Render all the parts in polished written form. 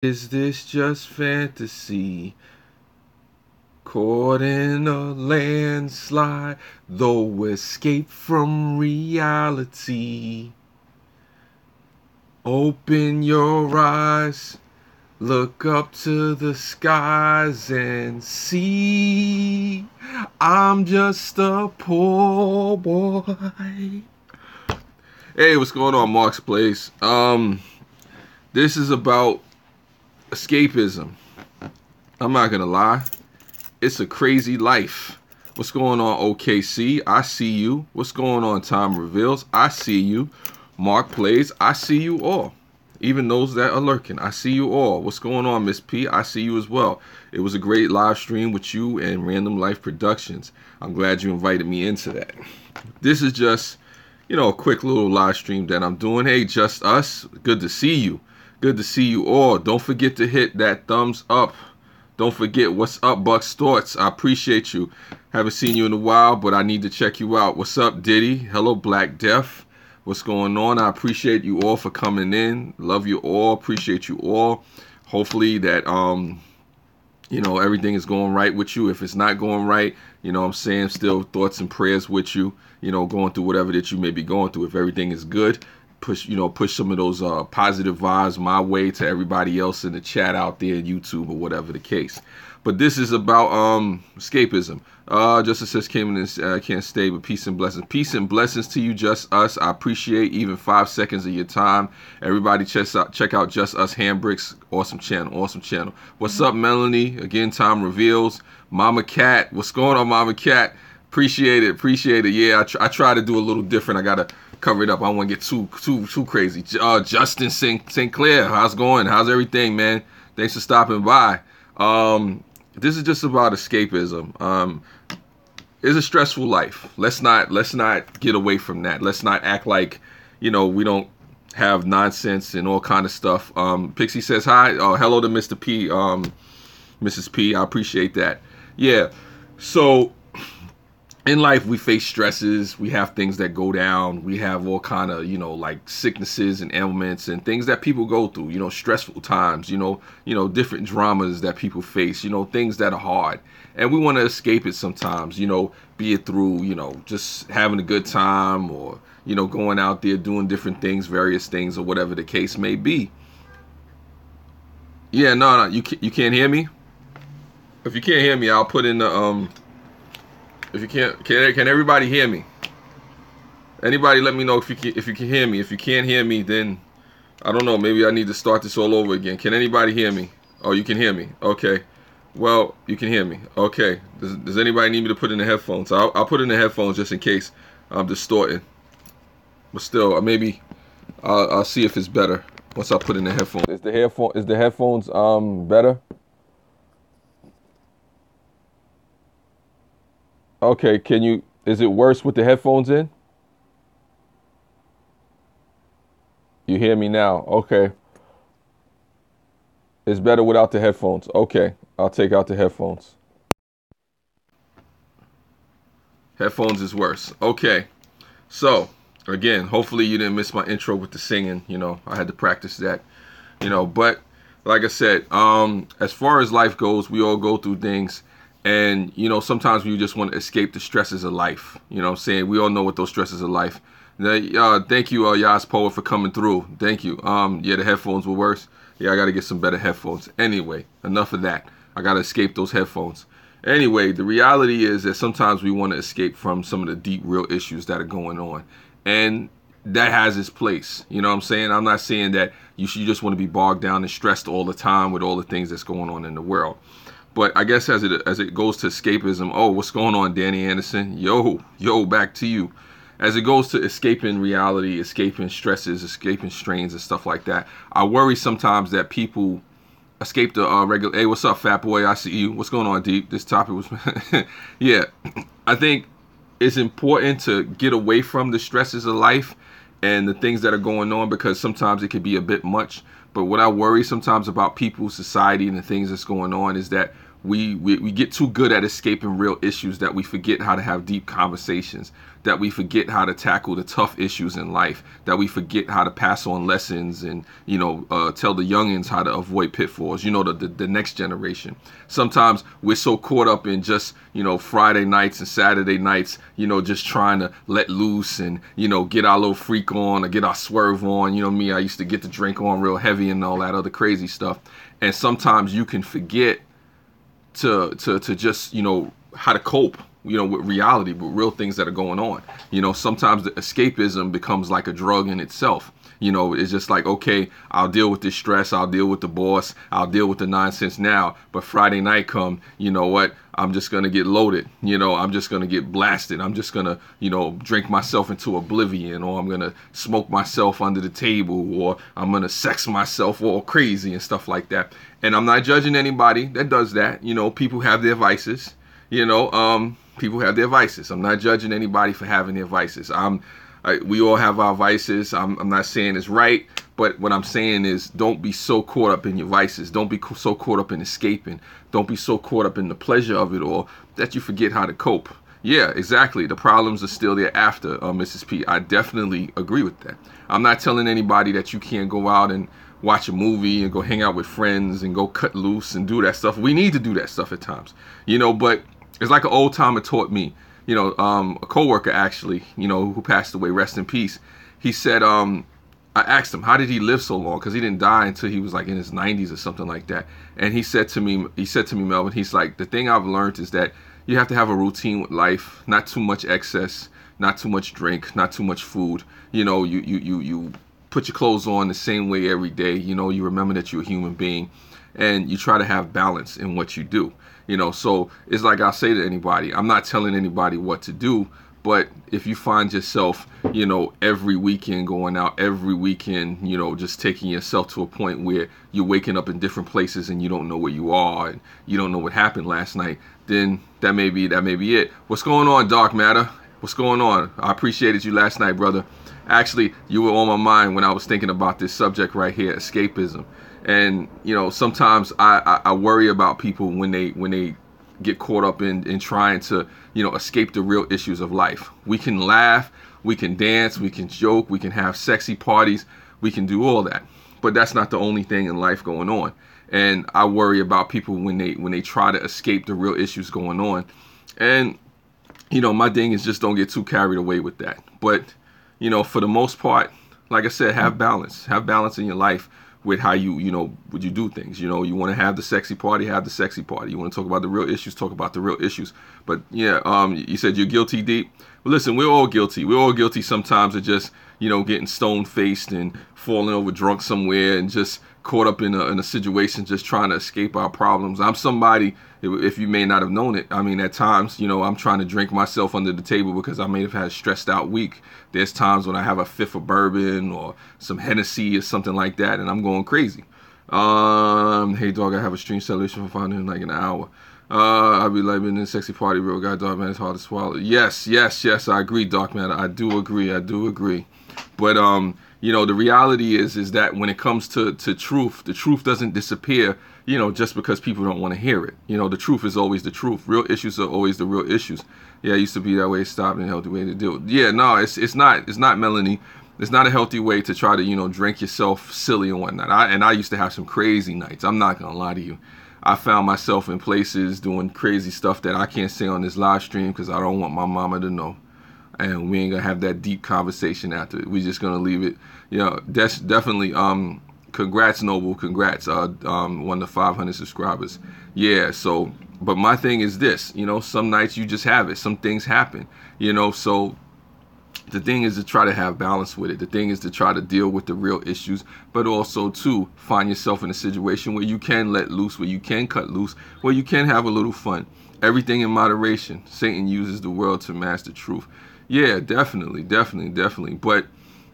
Is this just fantasy? Caught in a landslide, though escape from reality. Open your eyes, look up to the skies and see. I'm just a poor boy. Hey, what's going on, Mark's Place? This is about escapism. I'm not gonna lie. It's a crazy life. What's going on, OKC? I see you. What's going on, Time Reveals? I see you. Mark Plays. I see you all. Even those that are lurking. I see you all. What's going on, Miss P? I see you as well. It was a great live stream with you and Random Life Productions. I'm glad you invited me into that. This is just, a quick little live stream that I'm doing. Hey, just us. Good to see you. Good to see you all. Don't forget to hit that thumbs up. Don't forget, what's up, Bucks Thoughts? I appreciate you. Haven't seen you in a while, but I need to check you out. What's up, Diddy? Hello, Black Death. What's going on? I appreciate you all for coming in. Love you all. Appreciate you all. Hopefully that, everything is going right with you. If it's not going right, I'm saying, still thoughts and prayers with you, going through whatever that you may be going through. If everything is good, push some of those positive vibes my way to everybody else in the chat out there in YouTube or whatever the case. But this is about escapism. Justice says came in and can't stay, but peace and blessings. Peace and blessings to you, Just Us. I appreciate even 5 seconds of your time. Everybody check out Just Us Handbricks. Awesome channel, awesome channel. What's up, Melanie? Again, Time Reveals. Mama Cat. What's going on, Mama Cat? Appreciate it, appreciate it. Yeah, I try to do a little different. I gotta cover it up. I don't want to get too crazy. Justin St. Clair, how's it going? How's everything, man? Thanks for stopping by. This is just about escapism. It's a stressful life. Let's not get away from that. Let's not act like we don't have nonsense and all kind of stuff. Pixie says hi. Hello to Mr. P. Mrs. P. I appreciate that. Yeah. So in life, we face stresses. We have things that go down. We have all kind of, like sicknesses and ailments and things that people go through, stressful times, different dramas that people face, things that are hard. And we want to escape it sometimes, be it through, just having a good time or, going out there doing different things, various things or whatever the case may be. Yeah, no, you can't hear me. If you can't hear me, I'll put in the, if you can't, can everybody hear me? Anybody let me know if you can hear me. If you can't hear me, then I don't know. Maybe I need to start this all over again. Can anybody hear me? Oh, you can hear me. Okay. Well, you can hear me. Okay. Does anybody need me to put in the headphones? I'll put in the headphones just in case I'm distorting. But still, maybe I'll see if it's better once I put in the headphones. Is the headphones better? Okay, is it worse with the headphones in? You hear me now? Okay. It's better without the headphones. Okay, I'll take out the headphones. Headphones is worse. Okay. So, again, hopefully you didn't miss my intro with the singing. I had to practice that. But like I said, as far as life goes, we all go through things. And, sometimes we just want to escape the stresses of life. What I'm saying? We all know what those stresses of life. Thank you, Yas Poet, for coming through. Thank you. Yeah, the headphones were worse. Yeah, I got to get some better headphones. Anyway, enough of that. I got to escape those headphones. Anyway, the reality is that sometimes we want to escape from some of the deep, real issues that are going on. And that has its place. What I'm saying? I'm not saying that you just want to be bogged down and stressed all the time with all the things that's going on in the world. But I guess as it goes to escapism, what's going on, Danny Anderson? Yo, back to you. As it goes to escaping reality, escaping stresses, escaping strains and stuff like that, I worry sometimes that people escape the regular. Hey, what's up, fat boy? I see you. What's going on, Deep? This topic was, yeah. I think it's important to get away from the stresses of life and the things that are going on because sometimes it can be a bit much. But what I worry sometimes about people, society, and the things that's going on is that we get too good at escaping real issues that we forget how to have deep conversations, that we forget how to tackle the tough issues in life, that we forget how to pass on lessons and, tell the youngins how to avoid pitfalls, the next generation. Sometimes we're so caught up in just, Friday nights and Saturday nights, just trying to let loose and, get our little freak on or get our swerve on. Me, I used to get the drink on real heavy and all that other crazy stuff. And sometimes you can forget to just, how to cope, with reality, with real things that are going on. Sometimes the escapism becomes like a drug in itself. It's just like, okay, I'll deal with this stress, I'll deal with the boss, I'll deal with the nonsense now, but Friday night come, you know what, I'm just going to get loaded, I'm just going to get blasted, I'm just going to, drink myself into oblivion, or I'm going to smoke myself under the table, or I'm going to sex myself all crazy and stuff like that. And I'm not judging anybody that does that. People have their vices, people have their vices. I'm not judging anybody for having their vices. We all have our vices. I'm not saying it's right, but what I'm saying is don't be so caught up in your vices. Don't be so caught up in escaping. Don't be so caught up in the pleasure of it all that you forget how to cope. Yeah, exactly. The problems are still there after, Mrs. P. I definitely agree with that. I'm not telling anybody that you can't go out and watch a movie and go hang out with friends and go cut loose and do that stuff. We need to do that stuff at times, but it's like an old timer taught me. A coworker actually, who passed away, rest in peace. He said, I asked him, how did he live so long? Because he didn't die until he was like in his 90s or something like that. And he said to me, Melvin, he's like, the thing I've learned is that you have to have a routine with life, not too much excess, not too much drink, not too much food. You put your clothes on the same way every day. You remember that you're a human being, and you try to have balance in what you do. So it's like I say to anybody, I'm not telling anybody what to do, but if you find yourself, every weekend going out, every weekend, just taking yourself to a point where you're waking up in different places and you don't know where you are and you don't know what happened last night, then that may be it. What's going on, Dark Matter? What's going on? I appreciated you last night, brother. Actually, you were on my mind when I was thinking about this subject right here, escapism. And, sometimes I worry about people when they get caught up in trying to, escape the real issues of life. We can laugh, we can dance, we can joke, we can have sexy parties, we can do all that. But that's not the only thing in life going on. And I worry about people when they try to escape the real issues going on. And, my thing is just don't get too carried away with that. But, for the most part, like I said, have balance. Have balance in your life with how would you do things. You want to have the sexy party, have the sexy party. You want to talk about the real issues, talk about the real issues. But yeah, you said you're guilty deep. Well, listen, we're all guilty. We're all guilty sometimes of just, getting stone-faced and falling over drunk somewhere and just caught up in a situation just trying to escape our problems. I'm somebody, if you may not have known it, I mean, at times, I'm trying to drink myself under the table because I may have had a stressed out week. There's times when I have a fifth of bourbon or some Hennessy or something like that, and I'm going crazy. Hey, dog, I have a stream celebration for finding in like an hour. I'll be like in this sexy party, real guy, dog, man, it's hard to swallow. Yes, I agree, Doc, man. I do agree. But, the reality is that when it comes to truth, the truth doesn't disappear, just because people don't want to hear it. The truth is always the truth. Real issues are always the real issues. Yeah, it used to be that way. It stopped and a healthy way to do it. Yeah, no, it's not, Melanie. It's not a healthy way to try to, drink yourself silly and whatnot. I used to have some crazy nights. I'm not going to lie to you. I found myself in places doing crazy stuff that I can't say on this live stream because I don't want my mama to know. And we ain't gonna have that deep conversation after it. We're just gonna leave it. That's definitely congrats, Noble. Congrats, one of the 500 subscribers. Yeah, so but my thing is this, some nights you just have it. Some things happen, so the thing is to try to have balance with it. The thing is to try to deal with the real issues, but also to find yourself in a situation where you can let loose, where you can cut loose, where you can have a little fun. Everything in moderation. Satan uses the world to mask the truth. Yeah, definitely. But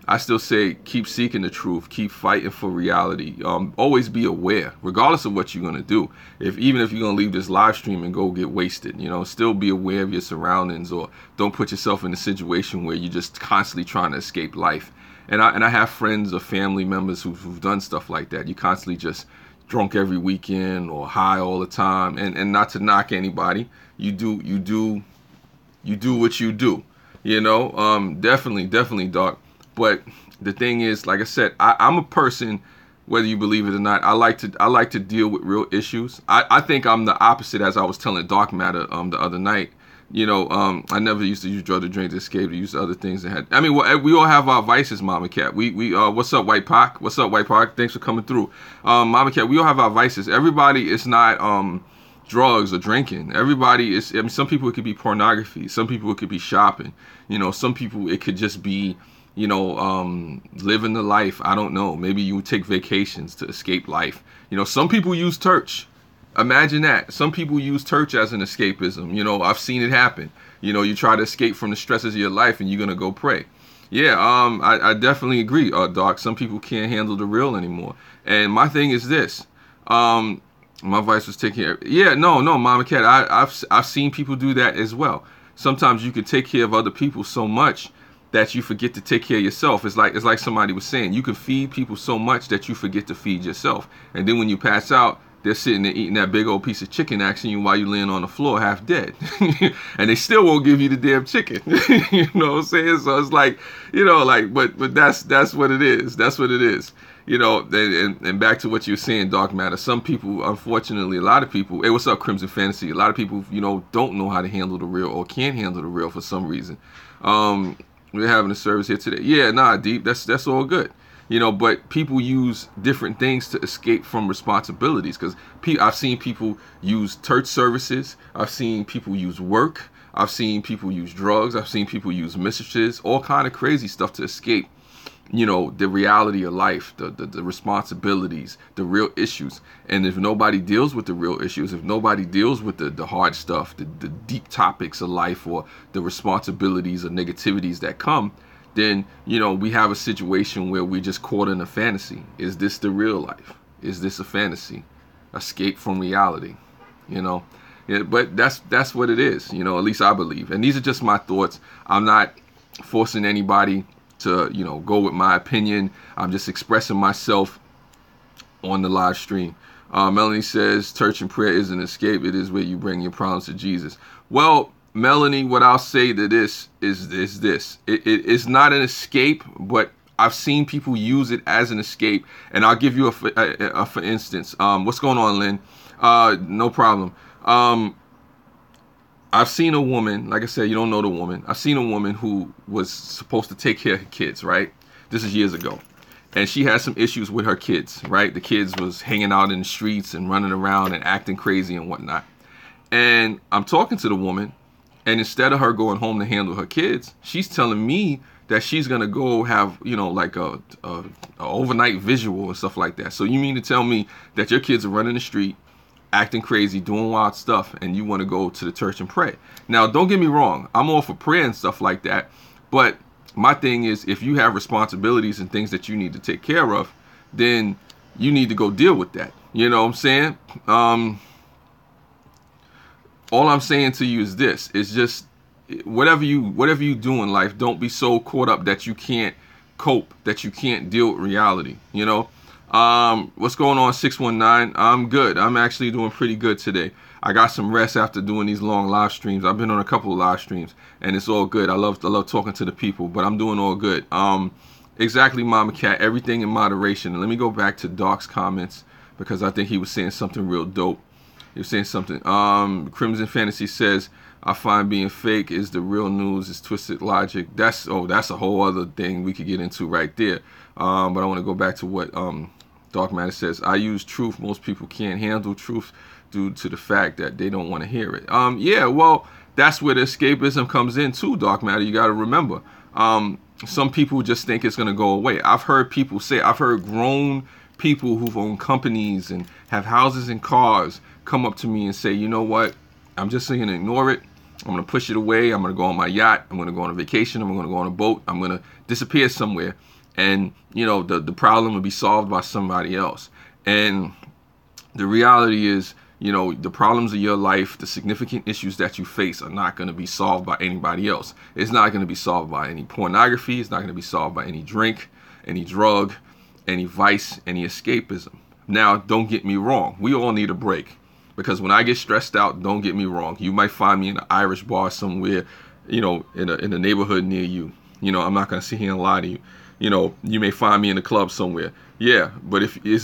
I still say keep seeking the truth, keep fighting for reality. Always be aware, regardless of what you're gonna do. Even if you're gonna leave this live stream and go get wasted, still be aware of your surroundings, or don't put yourself in a situation where you're just constantly trying to escape life. And I have friends or family members who've done stuff like that. You constantly just drunk every weekend or high all the time. And not to knock anybody, you do what you do, you know. Definitely, Doc. But the thing is, like I said, I'm a person, whether you believe it or not, I like to deal with real issues. I think I'm the opposite, as I was telling Dark Matter the other night. You know, I never used to use drugs or drink to escape. To use other things that had. I mean, we all have our vices, Mama Cat. What's up, White Pac? What's up, White Pac? Thanks for coming through, Mama Cat. We all have our vices. Everybody is not drugs or drinking. Everybody is. I mean, some people it could be pornography. Some people it could be shopping. You know, some people it could just be, you know, living the life. I don't know. Maybe you take vacations to escape life. You know, some people use church. Imagine that. Some people use church as an escapism. You know, I've seen it happen. You know, you try to escape from the stresses of your life and you're going to go pray. Yeah, I definitely agree, Doc. Some people can't handle the real anymore. And my thing is this. My vice was taking care. Yeah, no, Mama Cat. I've seen people do that as well. Sometimes you can take care of other people so much that you forget to take care of yourself. It's like somebody was saying, you can feed people so much that you forget to feed yourself. And then when you pass out, they're sitting there eating that big old piece of chicken, asking you why you laying on the floor half dead. And they still won't give you the damn chicken. You know what I'm saying? So it's like, you know, like, but that's what it is. That's what it is. You know, and back to what you're saying, Dark Matter. Some people, unfortunately, a lot of people, hey, what's up, Crimson Fantasy? A lot of people, you know, don't know how to handle the real or can't handle the real for some reason. We're having a service here today. Yeah, nah, Deep, that's all good. You know, but people use different things to escape from responsibilities. Because I've seen people use church services. I've seen people use work. I've seen people use drugs. I've seen people use mistresses. All kind of crazy stuff to escape, you know, the reality of life, the responsibilities, the real issues. And if nobody deals with the real issues, if nobody deals with the hard stuff, the deep topics of life, or the responsibilities or negativities that come, then, you know, we have a situation where we're just caught in a fantasy. Is this the real life? Is this a fantasy? Escape from reality, you know? Yeah, but that's what it is, you know, at least I believe. And these are just my thoughts. I'm not forcing anybody to, you know, go with my opinion. I'm just expressing myself on the live stream. Melanie says, church and prayer isn't an escape. It is where you bring your problems to Jesus. Well, Melanie, what I'll say to this is this. It's not an escape, but I've seen people use it as an escape. And I'll give you a for instance. What's going on, Lynn? No problem. I've seen a woman, like I said, you don't know the woman. I've seen a woman who was supposed to take care of her kids, right? This is years ago. And she had some issues with her kids, right? The kids was hanging out in the streets and running around and acting crazy and whatnot. And I'm talking to the woman, and instead of her going home to handle her kids, she's telling me that she's going to go have, you know, like a overnight visual and stuff like that. So you mean to tell me that your kids are running the street, acting crazy, doing wild stuff, and you want to go to the church and pray? Now, don't get me wrong. I'm all for prayer and stuff like that. But my thing is, if you have responsibilities and things that you need to take care of, then you need to go deal with that. You know what I'm saying? All I'm saying to you is this. It's just whatever you do in life, don't be so caught up that you can't cope, that you can't deal with reality. You know? What's going on, 619? I'm good. I'm actually doing pretty good today. I got some rest after doing these long live streams. I've been on a couple of live streams, and it's all good. I love talking to the people, but I'm doing all good. Exactly, Mama Cat. Everything in moderation. And let me go back to Doc's comments, because I think he was saying something real dope. He was saying something. Crimson Fantasy says, I find being fake is the real news, is twisted logic. That's a whole other thing we could get into right there. But I want to go back to what Dark Matter says. I use truth. Most people can't handle truth due to the fact that they don't want to hear it. Yeah, well, that's where the escapism comes in too, Dark Matter. You got to remember. Some people just think it's going to go away. I've heard people say, I've heard grown people who've owned companies and have houses and cars come up to me and say, you know what? I'm just going to ignore it. I'm going to push it away. I'm going to go on my yacht. I'm going to go on a vacation. I'm going to go on a boat. I'm going to disappear somewhere. And, you know, the problem will be solved by somebody else. And the reality is, you know, the problems of your life, the significant issues that you face are not going to be solved by anybody else. It's not going to be solved by any pornography. It's not going to be solved by any drink, any drug, any vice, any escapism. Now, don't get me wrong. We all need a break. Because when I get stressed out, don't get me wrong, you might find me in an Irish bar somewhere, in a neighborhood near you. I'm not going to sit here and lie to you. You may find me in a club somewhere. Yeah, but if you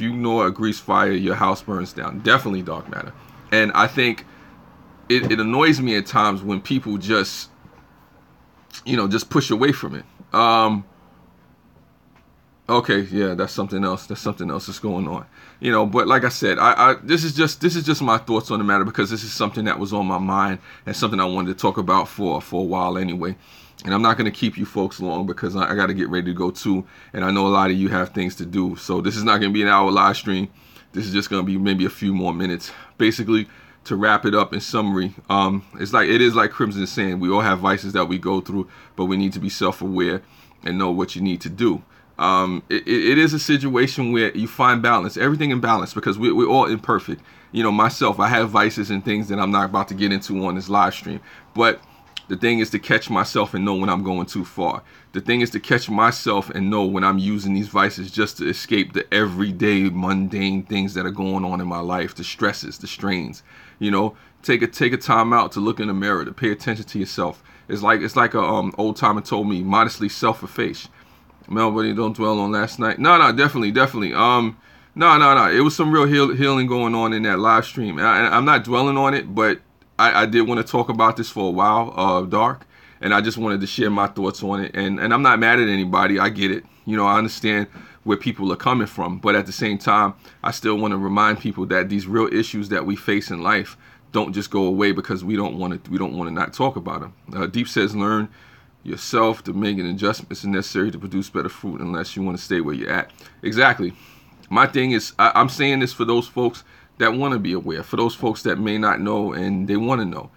ignore a grease fire, your house burns down. Definitely dark matter. And I think it annoys me at times when people just push away from it. Okay, yeah, that's something else. That's going on. But like I said, this is just my thoughts on the matter, because this is something that was on my mind and something I wanted to talk about for a while anyway. And I'm not going to keep you folks long, because I got to get ready to go too. And I know a lot of you have things to do. So this is not going to be an hour live stream. This is just going to be maybe a few more minutes. Basically, to wrap it up in summary, it is like Crimson is saying, we all have vices that we go through, but we need to be self-aware and know what you need to do. It is a situation where you find balance, everything in balance, because we're all imperfect. Myself, I have vices and things that I'm not about to get into on this live stream. But the thing is to catch myself and know when I'm going too far. The thing is to catch myself and know when I'm using these vices just to escape the everyday mundane things that are going on in my life, the stresses, the strains. Take a time out to look in the mirror, to pay attention to yourself. It's like a old timer told me, modestly self-efface. Melody, don't dwell on last night. No, definitely. No. It was some real healing going on in that live stream. I'm not dwelling on it, but I did want to talk about this for a while, Dark. And I just wanted to share my thoughts on it. And I'm not mad at anybody. I get it. I understand where people are coming from. But at the same time, I still want to remind people that these real issues that we face in life don't just go away because we don't want to not talk about them. Deep says, learn yourself to make an adjustments necessary to produce better fruit, unless you want to stay where you're at. Exactly. My thing is, I'm saying this for those folks that want to be aware, for those folks that may not know and they want to know.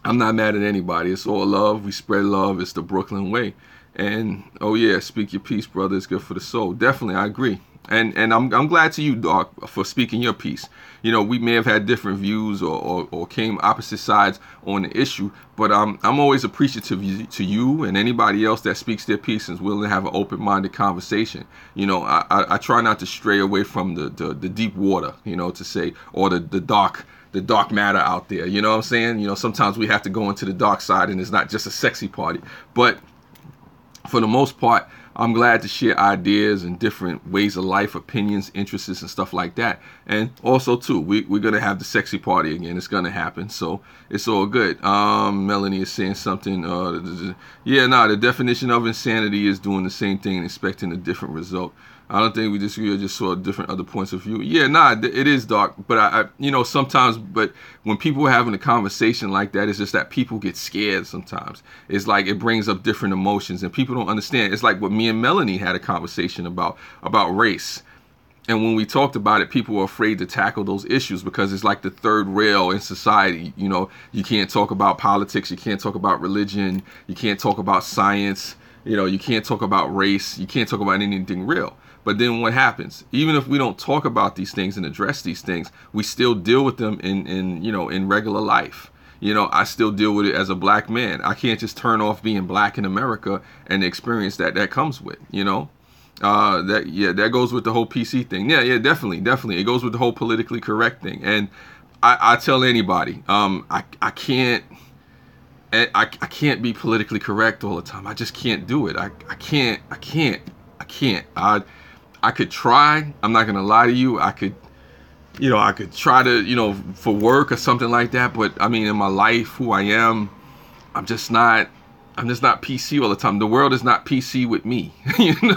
I'm not mad at anybody. It's all love. We spread love. It's the Brooklyn way. And oh yeah, speak your piece, brother. It's good for the soul. Definitely, I agree. And I'm glad to you, Doc, for speaking your piece. We may have had different views or came opposite sides on the issue, but I'm always appreciative to you and anybody else that speaks their piece and is willing to have an open-minded conversation. I try not to stray away from the deep water, to say, or the dark matter out there. You know what I'm saying? Sometimes we have to go into the dark side, and it's not just a sexy party. But for the most part, I'm glad to share ideas and different ways of life, opinions, interests, and stuff like that. And also, too, we're going to have the sexy party again. It's going to happen. So it's all good. Melanie is saying something. The definition of insanity is doing the same thing and expecting a different result. I don't think we disagree. I just saw different other points of view. Yeah, it is dark. But I sometimes, but when people are having a conversation like that, it's just that people get scared sometimes. It's like it brings up different emotions and people don't understand. It's like what me and Melanie had a conversation about race. And when we talked about it, people were afraid to tackle those issues because it's like the third rail in society. You can't talk about politics. You can't talk about religion. You can't talk about science. You can't talk about race. You can't talk about anything real. But then what happens? Even if we don't talk about these things and address these things, we still deal with them in regular life. I still deal with it as a black man. I can't just turn off being black in America and the experience that comes with, that goes with the whole PC thing. Yeah, definitely. It goes with the whole politically correct thing. And I tell anybody, I can't be politically correct all the time. I just can't do it. I can't. I could try. I'm not gonna lie to you. I could try to, for work or something like that. But I mean, in my life, who I am, I'm just not PC all the time. The world is not PC with me.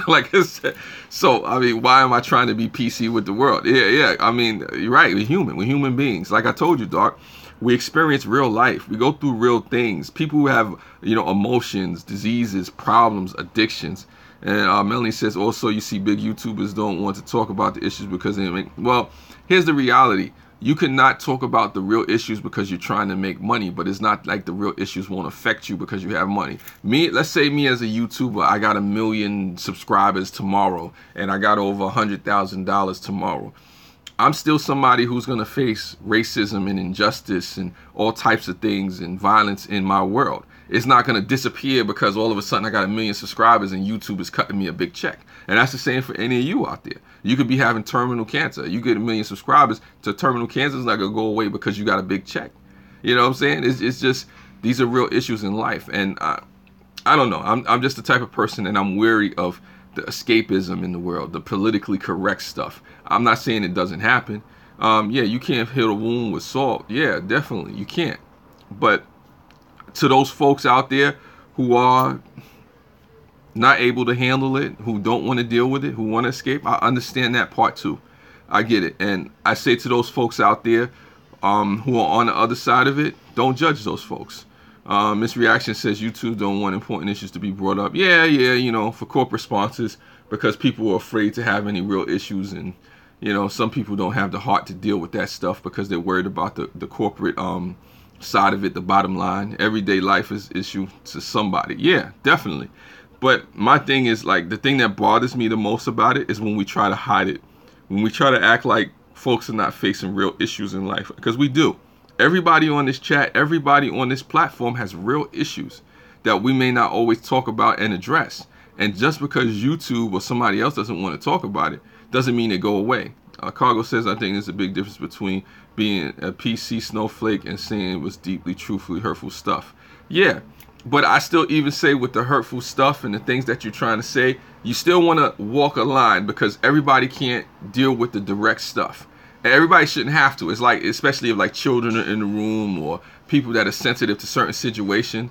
Like I said. So I mean, why am I trying to be PC with the world? Yeah. I mean, you're right. We're human beings. Like I told you, Doc. We experience real life. We go through real things. People who have, emotions, diseases, problems, addictions. And Melanie says, also, you see big YouTubers don't want to talk about the issues because they make... Well, here's the reality. You cannot talk about the real issues because you're trying to make money, but it's not like the real issues won't affect you because you have money. Let's say me as a YouTuber, I got 1 million subscribers tomorrow, and I got over $100,000 tomorrow. I'm still somebody who's going to face racism and injustice and all types of things and violence in my world. It's not going to disappear because all of a sudden I got 1 million subscribers and YouTube is cutting me a big check. And that's the same for any of you out there. You could be having terminal cancer. You get 1 million subscribers, to terminal cancer is not going to go away because you got a big check. You know what I'm saying? It's just, these are real issues in life. And I don't know. I'm just the type of person, and I'm wary of the escapism in the world, the politically correct stuff. I'm not saying it doesn't happen. Yeah, you can't heal a wound with salt. Yeah, definitely, you can't. But to those folks out there who are not able to handle it, who don't want to deal with it, who want to escape, I understand that part too. I get it. And I say to those folks out there who are on the other side of it, don't judge those folks. Miss Reaction says YouTube don't want important issues to be brought up. Yeah, you know, for corporate sponsors, because people are afraid to have any real issues. And, you know, some people don't have the heart to deal with that stuff because they're worried about the corporate side of it, the bottom line. Everyday life is issue to somebody. Yeah, definitely. But my thing is, like, the thing that bothers me the most about it is when we try to hide it. When we try to act like folks are not facing real issues in life, because we do. Everybody on this chat, everybody on this platform has real issues that we may not always talk about and address. And just because YouTube or somebody else doesn't want to talk about it doesn't mean they go away. Cargo says, I think there's a big difference between being a PC snowflake and saying it was deeply, truthfully hurtful stuff. Yeah, but I still even say with the hurtful stuff and the things that you're trying to say, you still want to walk a line, because everybody can't deal with the direct stuff. And everybody shouldn't have to. It's like, especially if like children are in the room or people that are sensitive to certain situation.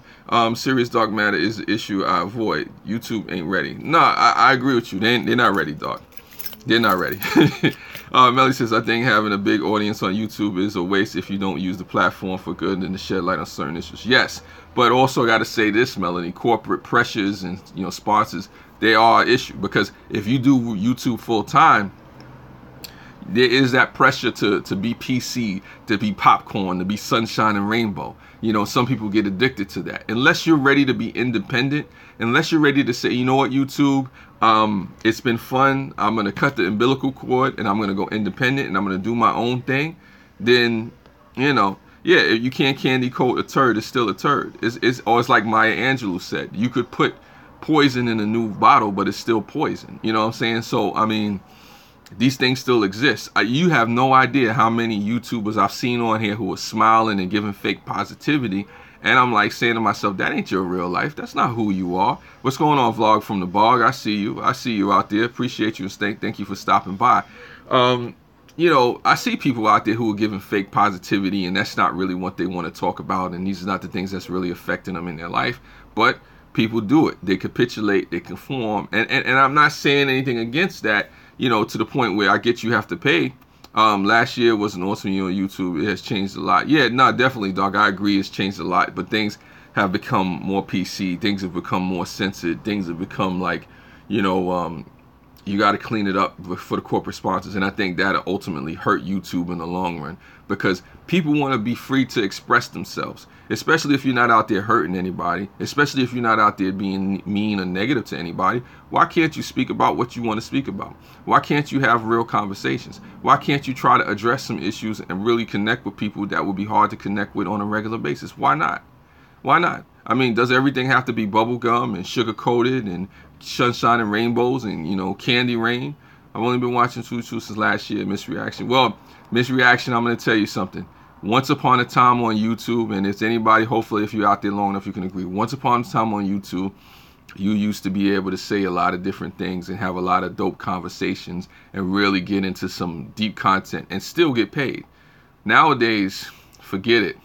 Serious dark matter is the issue I avoid. YouTube ain't ready. No, I agree with you. They're not ready, dog. They're not ready. Melly says, I think having a big audience on YouTube is a waste if you don't use the platform for good and to shed light on certain issues. Yes, but also got to say this, Melanie, corporate pressures and, you know, sponsors, they are an issue, because if you do YouTube full time, there is that pressure to be PC, to be popcorn, to be sunshine and rainbow. You know, some people get addicted to that. Unless you're ready to be independent, unless you're ready to say, you know what, YouTube, it's been fun, I'm going to cut the umbilical cord and I'm going to go independent and I'm going to do my own thing, then, you know, yeah, if you can't candy coat a turd, it's still a turd. It's like Maya Angelou said, you could put poison in a new bottle, but it's still poison. You know what I'm saying? So, I mean, these things still exist. You have no idea how many YouTubers I've seen on here who are smiling and giving fake positivity. And I'm like saying to myself, that ain't your real life. That's not who you are. What's going on, Vlog from the Bog? I see you. I see you out there. Appreciate you and thank you for stopping by. You know, I see people out there who are giving fake positivity, and that's not really what they want to talk about. And these are not the things that's really affecting them in their life. But people do it. They capitulate. They conform. And I'm not saying anything against that, you know, to the point where I get you have to pay. Last year was an awesome year on YouTube. It has changed a lot. Yeah, no, definitely, dog. I agree, it's changed a lot. But things have become more PC. Things have become more censored. Things have become like, you know, you got to clean it up for the corporate sponsors. And I think that'll ultimately hurt YouTube in the long run, because people want to be free to express themselves, especially if you're not out there hurting anybody, especially if you're not out there being mean or negative to anybody. Why can't you speak about what you want to speak about? Why can't you have real conversations? Why can't you try to address some issues and really connect with people that would be hard to connect with on a regular basis? Why not? Why not? I mean, does everything have to be bubblegum and sugar coated and sunshine and rainbows and, you know, candy rain? I've only been watching Truth since last year, Miss Reaction. Well, Miss Reaction, I'm going to tell you something. Once upon a time on YouTube, and if anybody, hopefully if you're out there long enough, you can agree. Once upon a time on YouTube, you used to be able to say a lot of different things and have a lot of dope conversations and really get into some deep content and still get paid. Nowadays, forget it.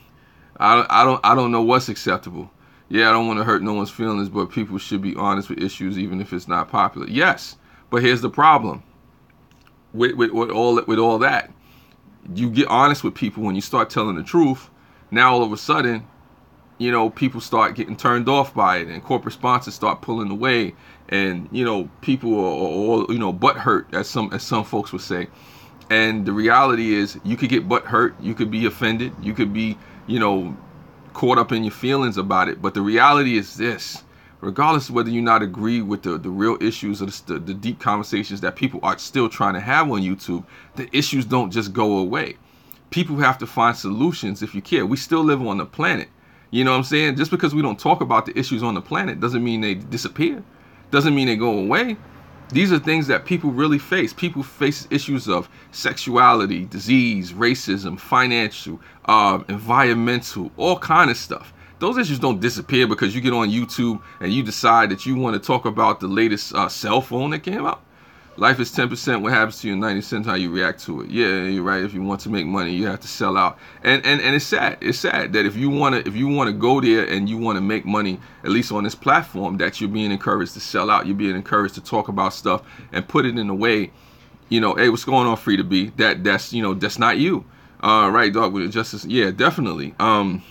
I don't know what's acceptable. Yeah, I don't want to hurt no one's feelings, but people should be honest with issues even if it's not popular. Yes, but here's the problem with all that. You get honest with people when you start telling the truth. Now all of a sudden, you know, people start getting turned off by it, and corporate sponsors start pulling away, and, you know, people are you know, butt hurt, as some folks would say. And the reality is, you could get butt hurt, you could be offended, you could be, you know, caught up in your feelings about it. But the reality is this: regardless of whether you not agree with the real issues or the deep conversations that people are still trying to have on YouTube, the issues don't just go away. People have to find solutions if you care. We still live on the planet. You know what I'm saying? Just because we don't talk about the issues on the planet doesn't mean they disappear. Doesn't mean they go away. These are things that people really face. People face issues of sexuality, disease, racism, financial, environmental, all kind of stuff. Those issues don't disappear because you get on YouTube and you decide that you want to talk about the latest cell phone that came out. Life is 10% what happens to you, 90% how you react to it. Yeah, you're right. If you want to make money, you have to sell out. And it's sad. It's sad that if you want to go there and you want to make money, at least on this platform, that you're being encouraged to sell out. You're being encouraged to talk about stuff and put it in a way, you know, hey, what's going on, Free to Be? That's you know, that's not you. Right, dog, with justice. Yeah, definitely. And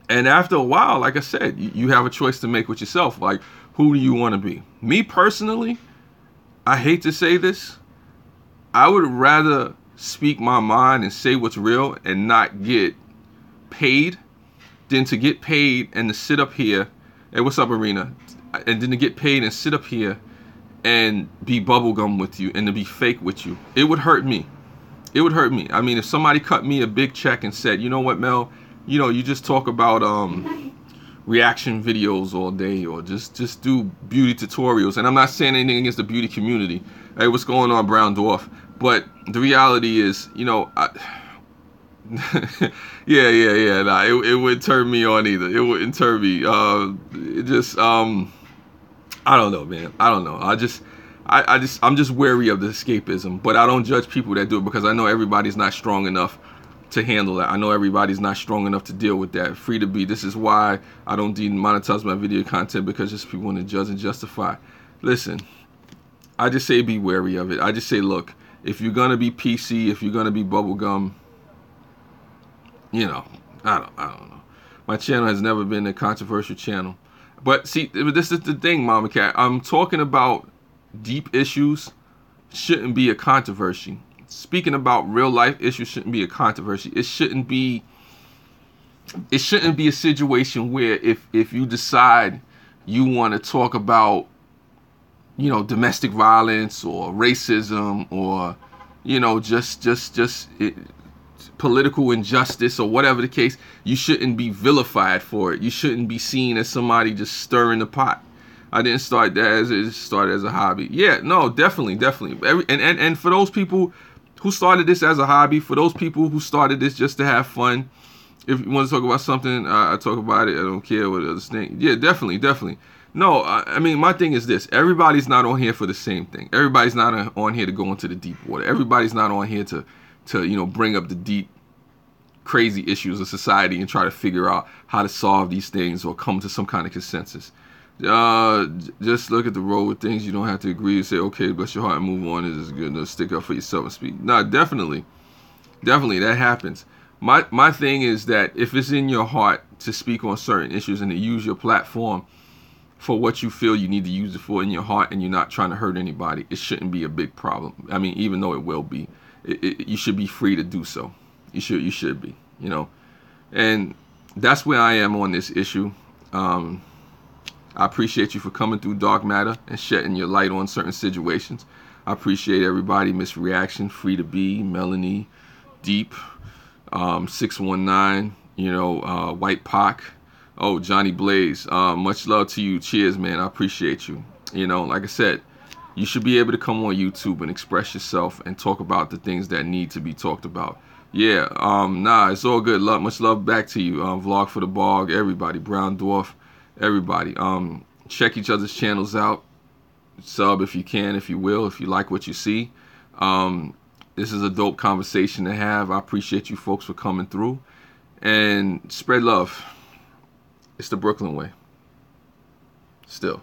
after a while, like I said, you have a choice to make with yourself. Like, who do you want to be? Me personally, I hate to say this, I would rather speak my mind and say what's real and not get paid than to get paid and to sit up here. Hey, what's up, Arena? And then to get paid and sit up here and be bubblegum with you and to be fake with you. It would hurt me. It would hurt me. I mean, if somebody cut me a big check and said, you know what, Mel, you know, you just talk about reaction videos all day, or just do beauty tutorials. And I'm not saying anything against the beauty community. Hey, what's going on, Brown Dwarf? But the reality is, you know, yeah. Nah, it wouldn't turn me on either. It wouldn't turn me. It just, I don't know, man. I don't know. I'm just wary of the escapism. But I don't judge people that do it because I know everybody's not strong enough to handle that. I know everybody's not strong enough to deal with that. Free to Be. This is why I don't demonetize my video content, because just people want to judge and justify. Listen, I just say be wary of it. I just say, look, if you're gonna be PC, if you're gonna be bubblegum, you know, I don't know. My channel has never been a controversial channel. But see, this is the thing, Mama Cat. I'm talking about deep issues shouldn't be a controversy. Speaking about real life issues shouldn't be a controversy. It shouldn't be a situation where if you decide you want to talk about, you know, domestic violence or racism or, you know, just political injustice or whatever the case, you shouldn't be vilified for it. You shouldn't be seen as somebody just stirring the pot. I didn't start that as it started as a hobby. Yeah, no, definitely. And for those people who started this as a hobby, for those people who started this just to have fun, if you want to talk about something, I talk about it. I don't care what others think. Yeah, definitely. No, I mean, my thing is this. Everybody's not on here for the same thing. Everybody's not on here to go into the deep water. Everybody's not on here to you know, bring up the deep, crazy issues of society and try to figure out how to solve these things or come to some kind of consensus. Just look at the road with things. You don't have to agree and say, okay, bless your heart and move on. It is good to stick up for yourself and speak. No, definitely that happens. My thing is that if it's in your heart to speak on certain issues and to use your platform for what you feel you need to use it for in your heart, and you're not trying to hurt anybody, it shouldn't be a big problem. I mean, even though it will be, you should be free to do so. You should be, you know. And that's where I am on this issue. I appreciate you for coming through Dark Matter and shedding your light on certain situations. I appreciate everybody. Miss Reaction, Free to Be, Melanie, Deep, 619, you know, White Pac, oh, Johnny Blaze. Much love to you. Cheers, man. I appreciate you. You know, like I said, you should be able to come on YouTube and express yourself and talk about the things that need to be talked about. Yeah, nah, it's all good. Much love back to you. Vlog for the Bog, everybody, Brown Dwarf, everybody. Check each other's channels out. Sub if you can, if you will, if you like what you see. This is a dope conversation to have. I appreciate you folks for coming through. And spread love. It's the Brooklyn way. Still.